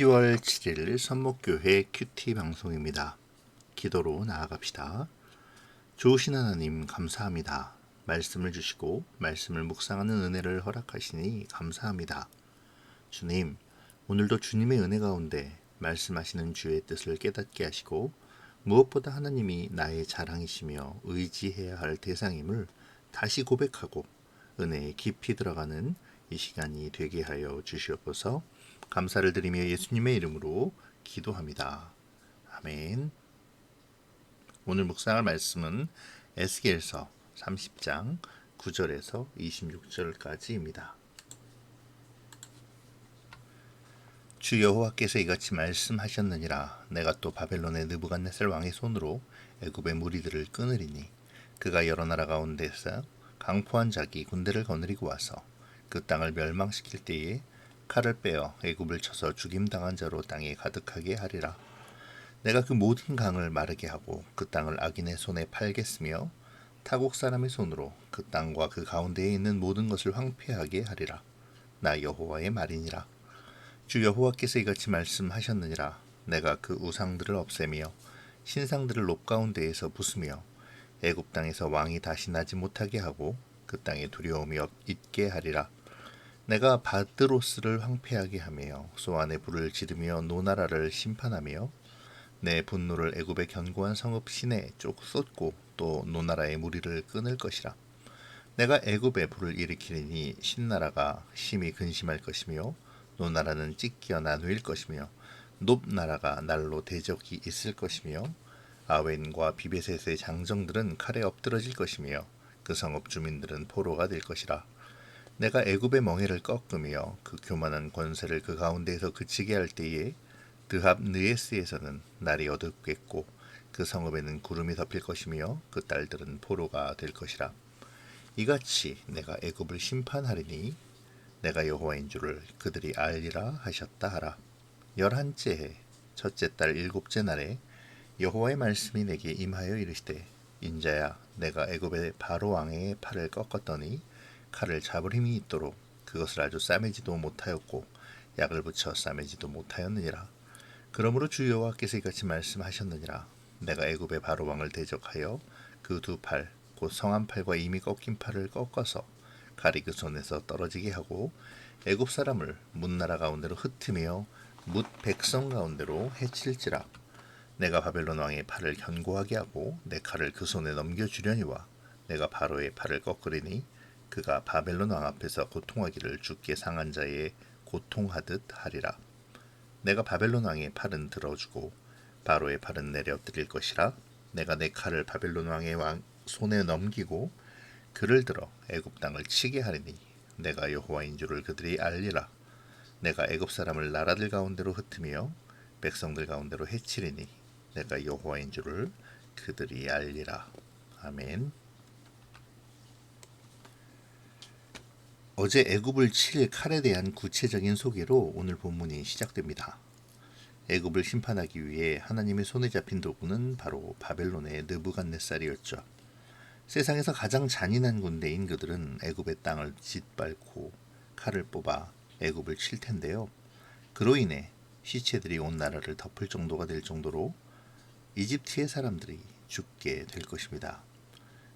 10월 7일 선목교회 큐티 방송입니다. 기도로 나아갑시다. 좋으신 하나님 감사합니다. 말씀을 주시고 말씀을 묵상하는 은혜를 허락하시니 감사합니다. 주님, 오늘도 주님의 은혜 가운데 말씀하시는 주의 뜻을 깨닫게 하시고 무엇보다 하나님이 나의 자랑이시며 의지해야 할 대상임을 다시 고백하고 은혜에 깊이 들어가는 이 시간이 되게 하여 주시옵소서. 감사를 드리며 예수님의 이름으로 기도합니다. 아멘. 오늘 묵상할 말씀은 에스겔서 30장 9절에서 26절까지입니다. 주 여호와께서 이같이 말씀하셨느니라. 내가 또 바벨론의 느부갓네살 왕의 손으로 애굽의 무리들을 끊으리니 그가 여러 나라 가운데서 강포한 자기 군대를 거느리고 와서 그 땅을 멸망시킬 때에 칼을 빼어 애굽을 쳐서 죽임당한 자로 땅에 가득하게 하리라. 내가 그 모든 강을 마르게 하고 그 땅을 악인의 손에 팔겠으며 타국 사람의 손으로 그 땅과 그 가운데에 있는 모든 것을 황폐하게 하리라. 나 여호와의 말이니라. 주 여호와께서 이같이 말씀하셨느니라. 내가 그 우상들을 없애며 신상들을 롯 가운데에서 부수며 애굽 땅에서 왕이 다시 나지 못하게 하고 그 땅에 두려움이 있게 하리라. 내가 바드로스를 황폐하게 하며 소안의 불을 지르며 노나라를 심판하며 내 분노를 애굽의 견고한 성읍 시내에 쏟고 또 노나라의 무리를 끊을 것이라. 내가 애굽에 불을 일으키리니 신나라가 심히 근심할 것이며 노나라는 찢겨 나누일 것이며 놋나라가 날로 대적이 있을 것이며 아웬과 비베셋의 장정들은 칼에 엎드러질 것이며 그 성읍 주민들은 포로가 될 것이라. 내가 애굽의 멍에를 꺾으며 그 교만한 권세를 그 가운데에서 그치게 할 때에 드합 느에스에서는 날이 어둡겠고 그 성읍에는 구름이 덮일 것이며 그 딸들은 포로가 될 것이라. 이같이 내가 애굽을 심판하리니 내가 여호와인 줄을 그들이 알리라 하셨다 하라. 11째 해 첫째 달 7째 날에 여호와의 말씀이 내게 임하여 이르시되 인자야, 내가 애굽의 바로 왕의 팔을 꺾었더니 칼을 잡을 힘이 있도록 그것을 아주 싸매지도 못하였고 약을 붙여 싸매지도 못하였느니라. 그러므로 주 여호와께서 이같이 말씀하셨느니라. 내가 애굽의 바로 왕을 대적하여 그 두 팔 곧 성한 팔과 이미 꺾인 팔을 꺾어서 칼이 그 손에서 떨어지게 하고 애굽 사람을 뭇나라 가운데로 흩으며 뭇 백성 가운데로 해칠지라. 내가 바벨론 왕의 팔을 견고하게 하고 내 칼을 그 손에 넘겨주려니와 내가 바로의 팔을 꺾으리니 그가 바벨론 왕 앞에서 고통하기를 죽게 상한 자의 고통하듯 하리라. 내가 바벨론 왕의 팔은 들어주고 바로의 팔은 내려드릴 것이라. 내가 내 칼을 바벨론 왕의 손에 넘기고 그를 들어 애굽 땅을 치게 하리니 내가 여호와인 줄을 그들이 알리라. 내가 애굽 사람을 나라들 가운데로 흩으며 백성들 가운데로 해치리니 내가 여호와인 줄을 그들이 알리라. 아멘. 어제 애굽을 칠 칼에 대한 구체적인 소개로 오늘 본문이 시작됩니다. 애굽을 심판하기 위해 하나님의 손에 잡힌 도구는 바로 바벨론의 느부갓네살이었죠. 세상에서 가장 잔인한 군대인 그들은 애굽의 땅을 짓밟고 칼을 뽑아 애굽을 칠 텐데요. 그로 인해 시체들이 온 나라를 덮을 정도가 될 정도로 이집트의 사람들이 죽게 될 것입니다.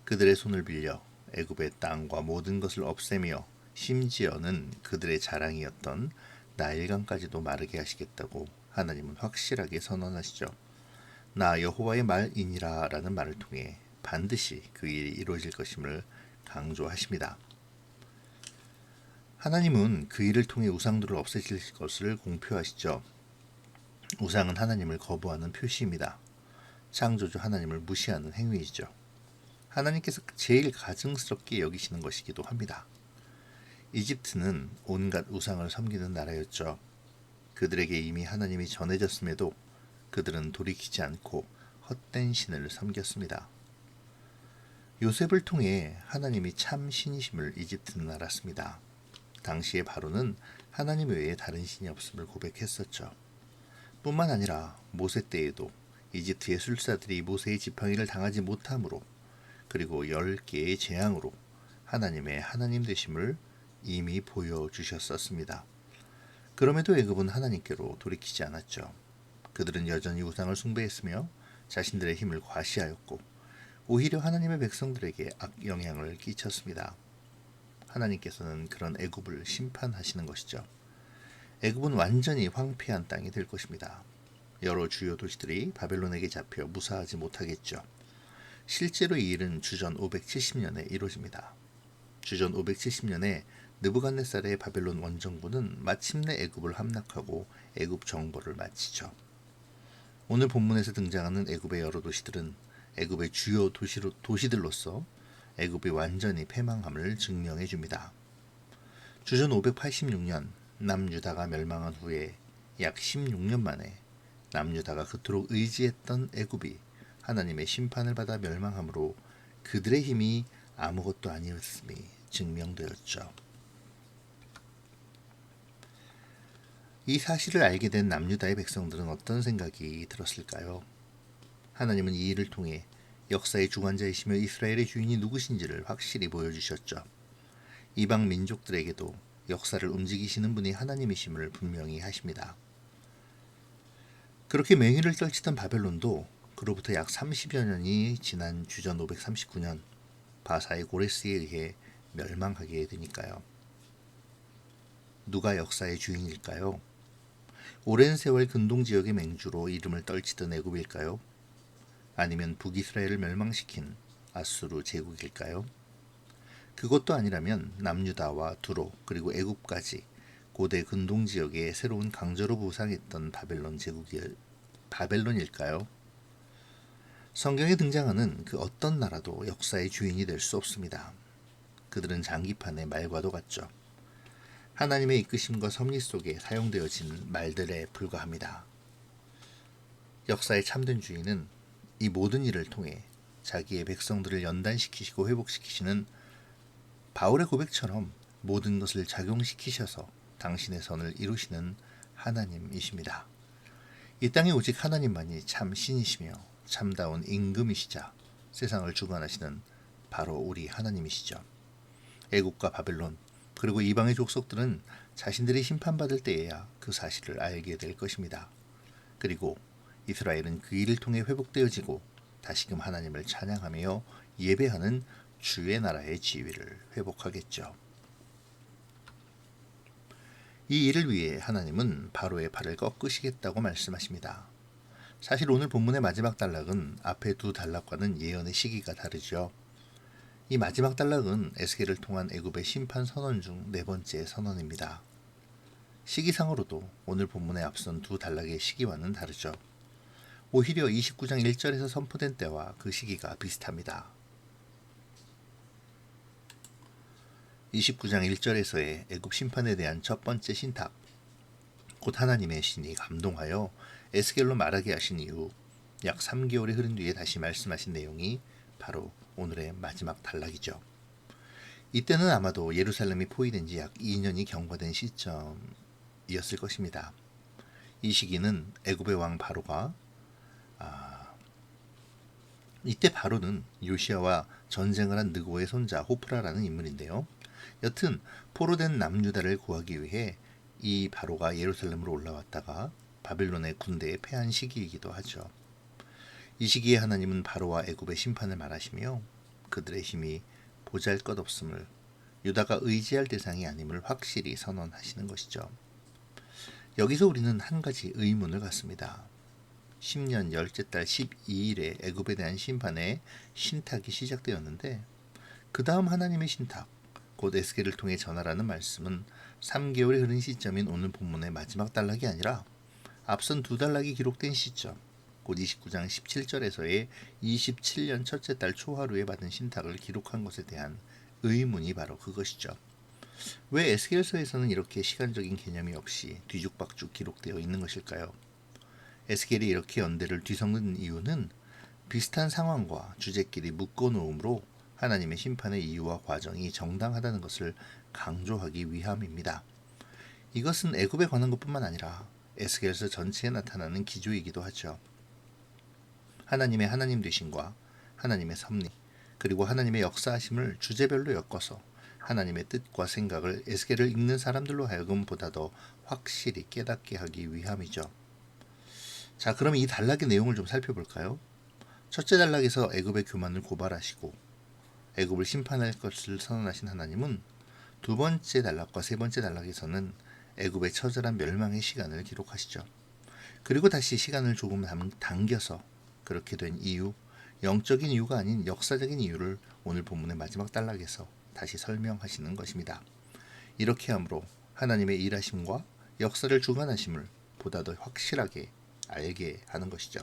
그들의 손을 빌려 애굽의 땅과 모든 것을 없애며 심지어는 그들의 자랑이었던 나일강까지도 마르게 하시겠다고 하나님은 확실하게 선언하시죠. 나 여호와의 말이니라 라는 말을 통해 반드시 그 일이 이루어질 것임을 강조하십니다. 하나님은 그 일을 통해 우상들을 없애실 것을 공표하시죠. 우상은 하나님을 거부하는 표시입니다. 창조주 하나님을 무시하는 행위이죠. 하나님께서 제일 가증스럽게 여기시는 것이기도 합니다. 이집트는 온갖 우상을 섬기는 나라였죠. 그들에게 이미 하나님이 전해졌음에도 그들은 돌이키지 않고 헛된 신을 섬겼습니다. 요셉을 통해 하나님이 참 신이심을 이집트는 알았습니다. 당시의 바로는 하나님 외에 다른 신이 없음을 고백했었죠. 뿐만 아니라 모세 때에도 이집트의 술사들이 모세의 지팡이를 당하지 못함으로 그리고 10개의 재앙으로 하나님의 하나님 되심을 이미 보여주셨었습니다. 그럼에도 애굽은 하나님께로 돌이키지 않았죠. 그들은 여전히 우상을 숭배했으며 자신들의 힘을 과시하였고 오히려 하나님의 백성들에게 악영향을 끼쳤습니다. 하나님께서는 그런 애굽을 심판하시는 것이죠. 애굽은 완전히 황폐한 땅이 될 것입니다. 여러 주요 도시들이 바벨론에게 잡혀 무사하지 못하겠죠. 실제로 이 일은 주전 570년에 이루어집니다. 주전 570년에 느부갓네살의 바벨론 원정부는 마침내 애굽을 함락하고 애굽 정벌을 마치죠. 오늘 본문에서 등장하는 애굽의 여러 도시들은 애굽의 주요 도시들로서 애굽이 완전히 패망함을 증명해 줍니다. 주전 586년 남유다가 멸망한 후에 약 16년 만에 남유다가 그토록 의지했던 애굽이 하나님의 심판을 받아 멸망함으로 그들의 힘이 아무것도 아니었음이 증명되었죠. 이 사실을 알게 된 남유다의 백성들은 어떤 생각이 들었을까요? 하나님은 이 일을 통해 역사의 주관자이시며 이스라엘의 주인이 누구신지를 확실히 보여주셨죠. 이방 민족들에게도 역사를 움직이시는 분이 하나님이심을 분명히 하십니다. 그렇게 맹위를 떨치던 바벨론도 그로부터 약 30여 년이 지난 주전 539년 바사의 고레스에 의해 멸망하게 되니까요. 누가 역사의 주인일까요? 오랜 세월 근동 지역의 맹주로 이름을 떨치던 애굽일까요? 아니면 북이스라엘을 멸망시킨 아수르 제국일까요? 그것도 아니라면 남유다와 두로 그리고 애굽까지 고대 근동 지역의 새로운 강저로 부상했던 바벨론일까요? 성경에 등장하는 그 어떤 나라도 역사의 주인이 될 수 없습니다. 그들은 장기판의 말과도 같죠. 하나님의 이끄심과 섭리 속에 사용되어진 말들에 불과합니다. 역사의 참된 주인은 이 모든 일을 통해 자기의 백성들을 연단시키시고 회복시키시는 바울의 고백처럼 모든 것을 작용시키셔서 당신의 선을 이루시는 하나님이십니다. 이 땅에 오직 하나님만이 참 신이시며 참다운 임금이시자 세상을 주관하시는 바로 우리 하나님이시죠. 애국과 바벨론 그리고 이방의 족속들은 자신들이 심판받을 때에야 그 사실을 알게 될 것입니다. 그리고 이스라엘은 그 일을 통해 회복되어지고 다시금 하나님을 찬양하며 예배하는 주의 나라의 지위를 회복하겠죠. 이 일을 위해 하나님은 바로의 발을 꺾으시겠다고 말씀하십니다. 사실 오늘 본문의 마지막 단락은 앞의 두 단락과는 예언의 시기가 다르죠. 이 마지막 단락은 에스겔을 통한 애굽의 심판 선언 중 네 번째 선언입니다. 시기상으로도 오늘 본문에 앞선 두 단락의 시기와는 다르죠. 오히려 29장 1절에서 선포된 때와 그 시기가 비슷합니다. 29장 1절에서의 애굽 심판에 대한 첫 번째 신탁, 곧 하나님의 신이 감동하여 에스겔로 말하게 하신 이후 약 3개월이 흐른 뒤에 다시 말씀하신 내용이 바로 오늘의 마지막 단락이죠. 이때는 아마도 예루살렘이 포위된 지 약 2년이 경과된 시점이었을 것입니다. 이 시기는 애굽의 왕 바로가 이때 바로는 요시아와 전쟁을 한 느고의 손자 호프라라는 인물인데요. 여튼 포로된 남유다를 구하기 위해 이 바로가 예루살렘으로 올라왔다가 바벨론의 군대에 패한 시기이기도 하죠. 이 시기에 하나님은 바로와 애굽의 심판을 말하시며 그들의 힘이 보잘것없음을 유다가 의지할 대상이 아님을 확실히 선언하시는 것이죠. 여기서 우리는 한 가지 의문을 갖습니다. 10년 열째 달 12일에 애굽에 대한 심판의 신탁이 시작되었는데 그 다음 하나님의 신탁, 곧 에스겔을 통해 전하라는 말씀은 3개월이 흐른 시점인 오늘 본문의 마지막 단락이 아니라 앞선 두 단락이 기록된 시점, 곧 29장 17절에서의 27년 첫째 달 초하루에 받은 신탁을 기록한 것에 대한 의문이 바로 그것이죠. 왜 에스겔서에서는 이렇게 시간적인 개념이 없이 뒤죽박죽 기록되어 있는 것일까요? 에스겔이 이렇게 연대를 뒤섞는 이유는 비슷한 상황과 주제끼리 묶어놓음으로 하나님의 심판의 이유와 과정이 정당하다는 것을 강조하기 위함입니다. 이것은 애굽에 관한 것뿐만 아니라 에스겔서 전체에 나타나는 기조이기도 하죠. 하나님의 하나님 되심과 하나님의 섭리 그리고 하나님의 역사하심을 주제별로 엮어서 하나님의 뜻과 생각을 에스겔을 읽는 사람들로 하여금 보다 더 확실히 깨닫게 하기 위함이죠. 자, 그럼 이 단락의 내용을 좀 살펴볼까요? 첫째 단락에서 애굽의 교만을 고발하시고 애굽을 심판할 것을 선언하신 하나님은 두 번째 단락과 세 번째 단락에서는 애굽의 처절한 멸망의 시간을 기록하시죠. 그리고 다시 시간을 조금 당겨서 그렇게 된 이유, 영적인 이유가 아닌 역사적인 이유를 오늘 본문의 마지막 단락에서 다시 설명하시는 것입니다. 이렇게 함으로 하나님의 일하심과 역사를 주관하심을 보다 더 확실하게 알게 하는 것이죠.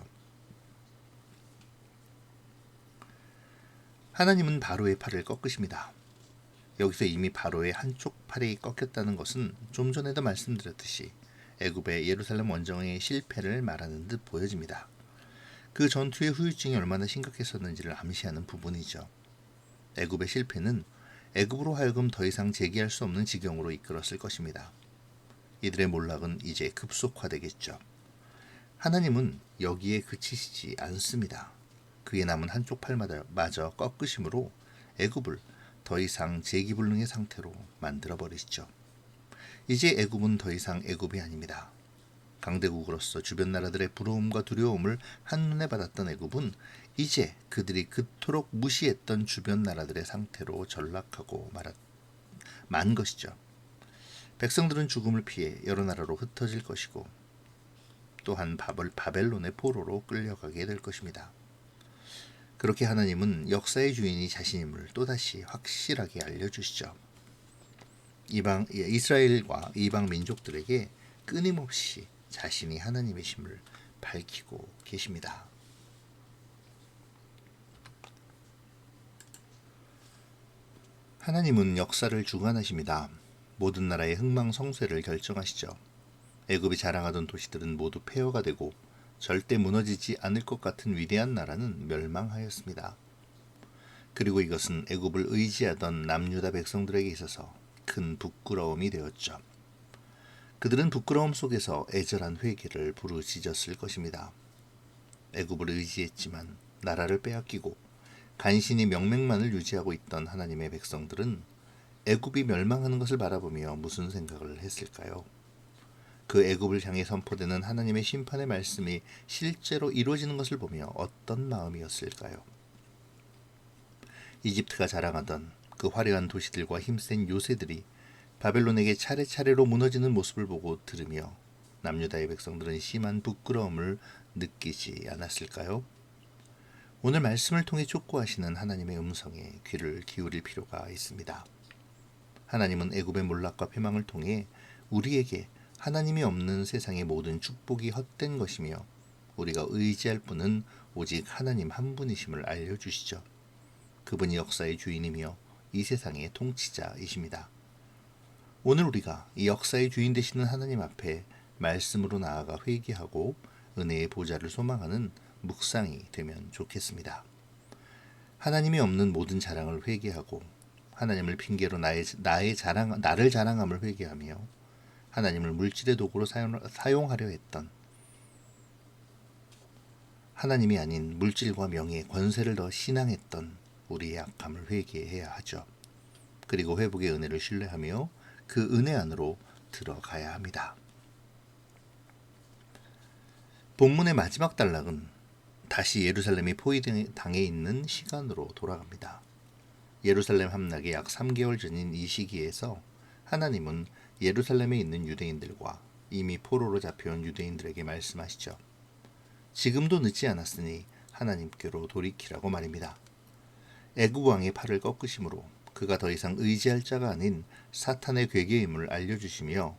하나님은 바로의 팔을 꺾으십니다. 여기서 이미 바로의 한쪽 팔이 꺾였다는 것은 좀 전에도 말씀드렸듯이 애굽의 예루살렘 원정의 실패를 말하는 듯 보여집니다. 그 전투의 후유증이 얼마나 심각했었는지를 암시하는 부분이죠. 애굽의 실패는 애굽으로 하여금 더 이상 재기할 수 없는 지경으로 이끌었을 것입니다. 이들의 몰락은 이제 급속화되겠죠. 하나님은 여기에 그치시지 않습니다. 그의 남은 한쪽 팔마저 꺾으심으로 애굽을 더 이상 재기불능의 상태로 만들어버리시죠. 이제 애굽은 더 이상 애굽이 아닙니다. 강대국으로서 주변 나라들의 부러움과 두려움을 한눈에 받았던 애굽은 이제 그들이 그토록 무시했던 주변 나라들의 상태로 전락하고 만 것이죠. 백성들은 죽음을 피해 여러 나라로 흩어질 것이고 또한 바벨론의 포로로 끌려가게 될 것입니다. 그렇게 하나님은 역사의 주인이 자신임을 또다시 확실하게 알려주시죠. 이스라엘과 이방 민족들에게 끊임없이 자신이 하나님의 심을 밝히고 계십니다. 하나님은 역사를 주관하십니다. 모든 나라의 흥망성쇠를 결정하시죠. 애굽이 자랑하던 도시들은 모두 폐허가 되고 절대 무너지지 않을 것 같은 위대한 나라는 멸망하였습니다. 그리고 이것은 애굽을 의지하던 남유다 백성들에게 있어서 큰 부끄러움이 되었죠. 그들은 부끄러움 속에서 애절한 회개를 부르짖었을 것입니다. 애굽을 의지했지만 나라를 빼앗기고 간신히 명맥만을 유지하고 있던 하나님의 백성들은 애굽이 멸망하는 것을 바라보며 무슨 생각을 했을까요? 그 애굽을 향해 선포되는 하나님의 심판의 말씀이 실제로 이루어지는 것을 보며 어떤 마음이었을까요? 이집트가 자랑하던 그 화려한 도시들과 힘센 요새들이 바벨론에게 차례차례로 무너지는 모습을 보고 들으며 남유다의 백성들은 심한 부끄러움을 느끼지 않았을까요? 오늘 말씀을 통해 촉구하시는 하나님의 음성에 귀를 기울일 필요가 있습니다. 하나님은 애굽의 몰락과 패망을 통해 우리에게 하나님이 없는 세상의 모든 축복이 헛된 것이며 우리가 의지할 분은 오직 하나님 한 분이심을 알려주시죠. 그분이 역사의 주인이며 이 세상의 통치자이십니다. 오늘 우리가 이 역사의 주인 되시는 하나님 앞에 말씀으로 나아가 회개하고 은혜의 보좌를 소망하는 묵상이 되면 좋겠습니다. 하나님이 없는 모든 자랑을 회개하고 하나님을 핑계로 나를 자랑함을 회개하며 하나님을 물질의 도구로 사용하려 했던 하나님이 아닌 물질과 명예, 권세를 더 신앙했던 우리의 악함을 회개해야 하죠. 그리고 회복의 은혜를 신뢰하며 그 은혜 안으로 들어가야 합니다. 본문의 마지막 단락은 다시 예루살렘이 포위당해 있는 시간으로 돌아갑니다. 예루살렘 함락의 약 3개월 전인 이 시기에서 하나님은 예루살렘에 있는 유대인들과 이미 포로로 잡혀온 유대인들에게 말씀하시죠. 지금도 늦지 않았으니 하나님께로 돌이키라고 말입니다. 애굽 왕의 팔을 꺾으심으로 그가 더 이상 의지할 자가 아닌 사탄의 괴계임을 알려주시며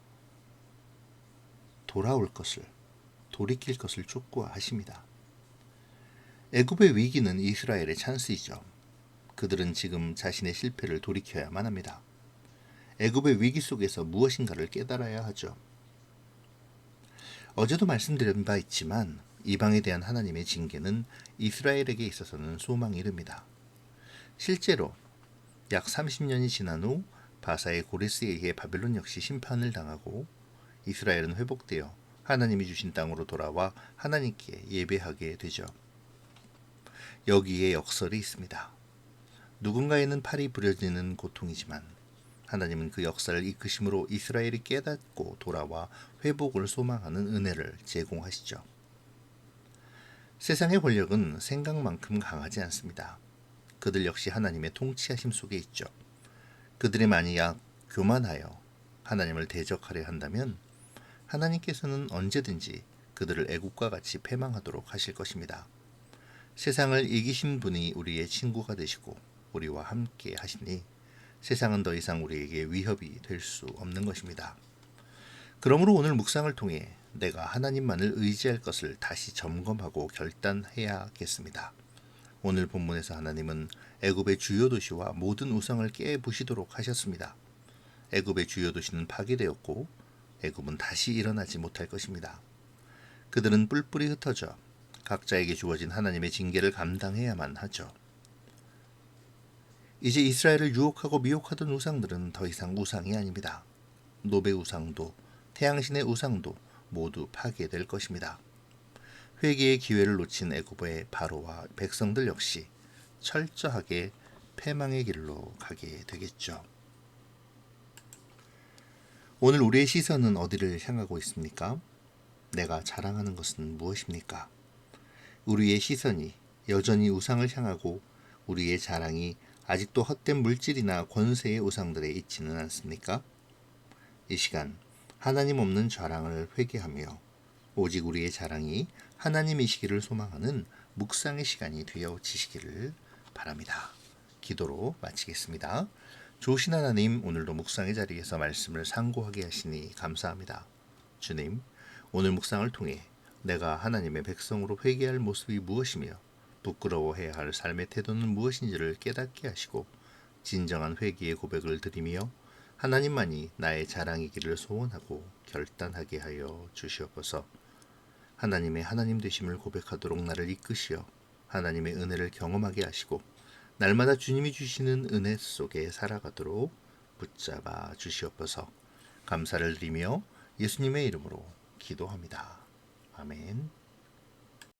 돌이킬 것을 촉구하십니다. 애굽의 위기는 이스라엘의 찬스이죠. 그들은 지금 자신의 실패를 돌이켜야만 합니다. 애굽의 위기 속에서 무엇인가를 깨달아야 하죠. 어제도 말씀드린 바 있지만 이방에 대한 하나님의 징계는 이스라엘에게 있어서는 소망이 이릅니다. 실제로 약 30년이 지난 후 바사의 고레스에 의해 바벨론 역시 심판을 당하고 이스라엘은 회복되어 하나님이 주신 땅으로 돌아와 하나님께 예배하게 되죠. 여기에 역설이 있습니다. 누군가에는 팔이 부러지는 고통이지만 하나님은 그 역사를 이끄심으로 이스라엘이 깨닫고 돌아와 회복을 소망하는 은혜를 제공하시죠. 세상의 권력은 생각만큼 강하지 않습니다. 그들 역시 하나님의 통치하심 속에 있죠. 그들이 만약 교만하여 하나님을 대적하려 한다면 하나님께서는 언제든지 그들을 애국과 같이 패망하도록 하실 것입니다. 세상을 이기신 분이 우리의 친구가 되시고 우리와 함께 하시니 세상은 더 이상 우리에게 위협이 될 수 없는 것입니다. 그러므로 오늘 묵상을 통해 내가 하나님만을 의지할 것을 다시 점검하고 결단해야겠습니다. 오늘 본문에서 하나님은 애굽의 주요 도시와 모든 우상을 깨부시도록 하셨습니다. 애굽의 주요 도시는 파괴되었고 애굽은 다시 일어나지 못할 것입니다. 그들은 뿔뿔이 흩어져 각자에게 주어진 하나님의 징계를 감당해야만 하죠. 이제 이스라엘을 유혹하고 미혹하던 우상들은 더 이상 우상이 아닙니다. 노베 우상도 태양신의 우상도 모두 파괴될 것입니다. 회개의 기회를 놓친 애굽의 바로와 백성들 역시 철저하게 패망의 길로 가게 되겠죠. 오늘 우리의 시선은 어디를 향하고 있습니까? 내가 자랑하는 것은 무엇입니까? 우리의 시선이 여전히 우상을 향하고 우리의 자랑이 아직도 헛된 물질이나 권세의 우상들에 있지는 않습니까? 이 시간 하나님 없는 자랑을 회개하며 오직 우리의 자랑이 하나님이시기를 소망하는 묵상의 시간이 되어지시기를 바랍니다. 기도로 마치겠습니다. 좋으신 하나님, 오늘도 묵상의 자리에서 말씀을 상고하게 하시니 감사합니다. 주님, 오늘 묵상을 통해 내가 하나님의 백성으로 회개할 모습이 무엇이며 부끄러워해야 할 삶의 태도는 무엇인지를 깨닫게 하시고 진정한 회개의 고백을 드리며 하나님만이 나의 자랑이기를 소원하고 결단하게 하여 주시옵소서. 하나님의 하나님 되심을 고백하도록 나를 이끄시어 하나님의 은혜를 경험하게 하시고 날마다 주님이 주시는 은혜 속에 살아가도록 붙잡아 주시옵소서. 감사를 드리며 예수님의 이름으로 기도합니다. 아멘.